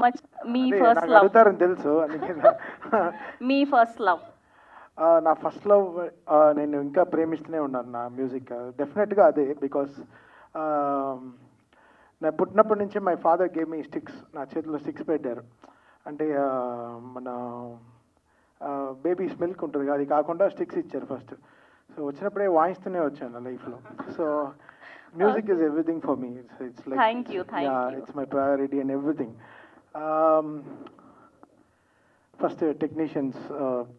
Much. మీ అదే first నాకు love, అడుగుతారని తెలుసు అందుకే మీ ఫస్ట్ లవ్. నా ఫస్ట్ లవ్ నేను ఇంకా ప్రేమిస్తూనే ఉన్నాను నా మ్యూజిక్. డెఫినెట్గా అదే, బికాస్ నేను పుట్టినప్పటి నుంచి my father game me sticks, నా చేతిలో స్టిక్స్ పెట్టారు. అంటే మన బేబీస్ మిల్క్ ఉంటుంది, అది కాకుండా స్టిక్స్ ఇచ్చారు ఫస్ట్. సో వచ్చినప్పుడే వాయిస్తూనే వచ్చాను నా లైఫ్లో. So music is everything for me. It's like Thank you. It's my priority and everything. First technicians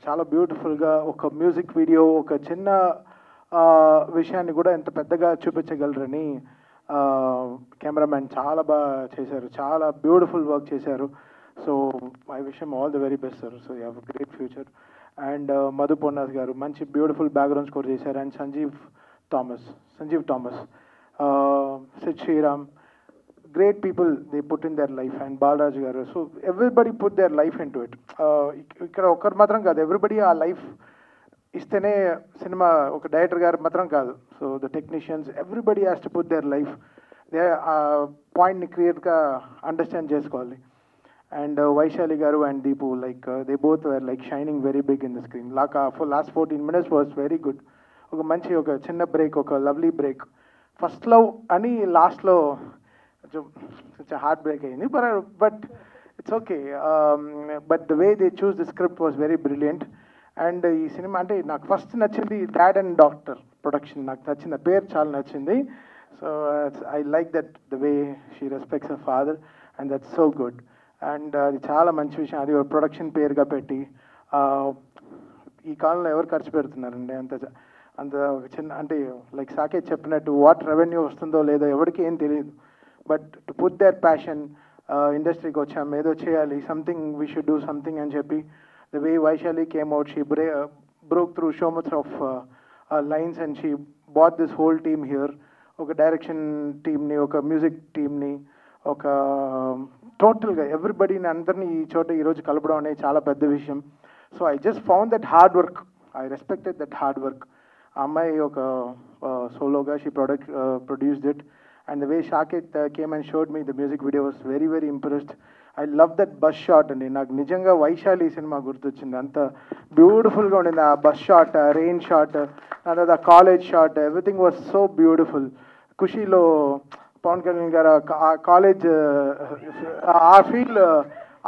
చాలా బ్యూటిఫుల్గా ఒక మ్యూజిక్ వీడియో, ఒక చిన్న విషయాన్ని కూడా ఎంత పెద్దగా చూపించగలరని కెమెరామ్యాన్ చాలా బాగా చేశారు, చాలా బ్యూటిఫుల్ వర్క్ చేశారు. So I wish him all the very best sir. So you have a great future. And Madhu Ponnas గారు మంచి బ్యూటిఫుల్ బ్యాక్గ్రౌండ్ స్కోర్ చేశారు. And Sanjeev Thomas, Sid Sriram, great people they put in their life, and Balaraj garu. So everybody put their life into it. ikkada okkaru matram kaadu, everybody aa life istene cinema oka director garu matram kaadu. So the technicians, everybody has to put their life, they point ni create ga understand chesukovali. And Vaishali garu and Deepu, like they both were like shining very big in the screen. Like for last 14 minutes was very good. Oka manchi oka chinna break, oka lovely break. First love ani last lo such a heartbreak అయింది, but it's okay. But the way they choose the script was very brilliant. And ఈ cinema అంటే నాకు first నచ్చింది dad and doctor production, నాకు నచ్చింది, పేరు చాలా నచ్చింది. So I like that the way she respects her father, and that's so good. And అది చాలా మంచి విషయం, అది ఒక ప్రొడక్షన్ పేరుగా పెట్టి. ఈ కాలంలో ఎవరు ఖర్చు పెడుతున్నారండి అంత ఒక చిన్న, అంటే లైక్ సాకేత్ చెప్పినట్టు వాట్ రెవెన్యూ వస్తుందో లేదో ఎవరికి ఏం తెలియదు. But to put there passion, ఇండస్ట్రీకి వచ్చాం ఏదో చేయాలి, something we should do something అని చెప్పి, the way Vaishali came out, she broke through so much of lines, and she brought this whole team here. ఒక డైరెక్షన్ టీమ్ని, ఒక మ్యూజిక్ టీమ్ని, ఒక టోటల్గా ఎవ్రీబడీని అందరినీ ఈ చోట ఈరోజు కలపడం అనేది చాలా పెద్ద విషయం. So I just found that hard work, I respected that hard work. ఆ అమ్మాయి ఒక సోలోగా she produced it. And the way Saket came and showed me the music video was very, very impressed. I love that bus shot అండి. నాకు నిజంగా Vaishali cinema గుర్తొచ్చింది, అంత బ్యూటిఫుల్గా ఉండింది ఆ బస్ షాట్, రెయిన్ షాట్, అదే college shot, everything was so beautiful. ఖుషీలో పవన్ కళ్యాణ్ గారు ఆ కాలేజ్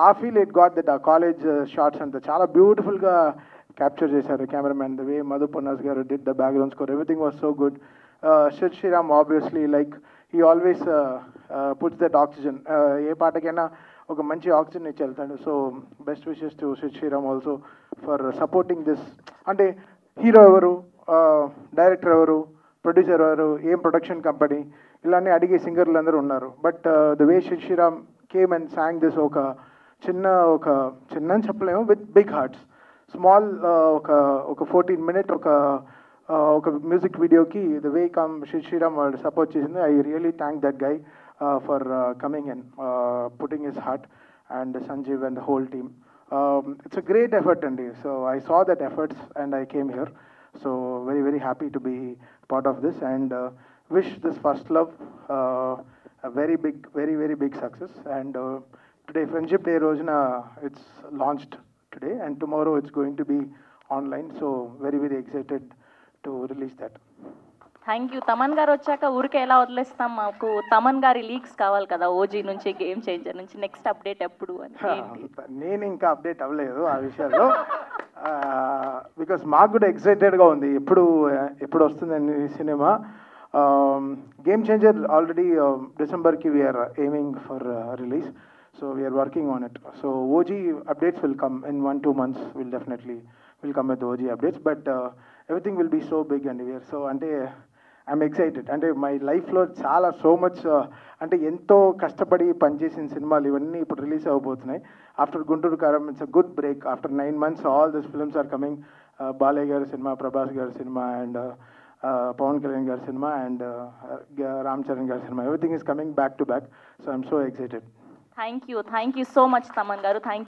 ఆ ఫీల్ ఇట్ గాట్ దట్, ఆ కాలేజ్ షాట్స్ అంతా చాలా బ్యూటిఫుల్గా క్యాప్చర్ చేశారు cameraman. The way Madhu Ponnas గారు did the background score, everything was so good. Sid Sriram obviously, like he always puts that oxygen, ఏ పాటకైనా ఒక మంచి ఆక్సిజన్ ఇచ్చి వెళ్తాడు. So best wishes to Sid Sriram also for supporting this. అంటే హీరో ఎవరు, డైరెక్టర్ ఎవరు, ప్రొడ్యూసర్ ఎవరు, ఏం ప్రొడక్షన్ కంపెనీ, ఇలానే అడిగే సింగర్లు అందరూ ఉన్నారు. But the way Sid Sriram came and sang this, ఒక చిన్న అని చెప్పలేము, విత్ బిగ్ హార్ట్స్, స్మాల్, ఒక 14 minute ఒక మ్యూజిక్ వీడియోకి ద వే సిద్ శ్రీరామ్ వాళ్ళు సపోర్ట్ చేసింది. I really thank that guy for coming and putting his heart, and Sanjeev and the whole team. It's a great effort అండి. So I saw that efforts and I came here. So very, very happy to be part of this, and wish this first love a very big, very, very big success. And today Friendship Day రోజున it's launched today, and tomorrow it's going to be online. So very, very excited to release that. Thank you. Thaman గారు వచ్చాక ఊరికే ఎలా వదిలేస్తాం, మాకు తమన్ గారి leaks కావాలి కదా, ఓజీ నుంచి, గేమ్ చేంజర్ నుంచి, నెక్స్ట్ అప్డేట్ ఎప్పుడు అని. నేను ఇంకా అప్డేట్ అవ్వలేదు ఆ విషయాల్లో, బికాస్ మాకు కూడా ఎక్సైటెడ్గా ఉంది ఎప్పుడు వస్తుందని సినిమా. గేమ్ చేంజర్ ఆల్రెడీ డిసెంబర్కి we're aiming for release. So we're working on it. So OG updates will come in 1-2 months. Will come with OG updates, but everything will be so big, and we're so, అంటే I'm excited. అంటే my లైఫ్లో చాలా so much, అంటే ఎంతో కష్టపడి పనిచేసిన సినిమాలు ఇవన్నీ ఇప్పుడు release అవ్వబోతున్నాయి. After Guntur Kaaram it's a good break. After 9 months all this films are coming. Balayya గారి సినిమా, ప్రభాస్ గారి సినిమా, అండ్ పవన్ కళ్యాణ్ గారి సినిమా, అండ్ రామ్ చరణ్ గారి cinema, everything is coming back to back. So I'm so excited. Thank you so much Thaman గారు. Thank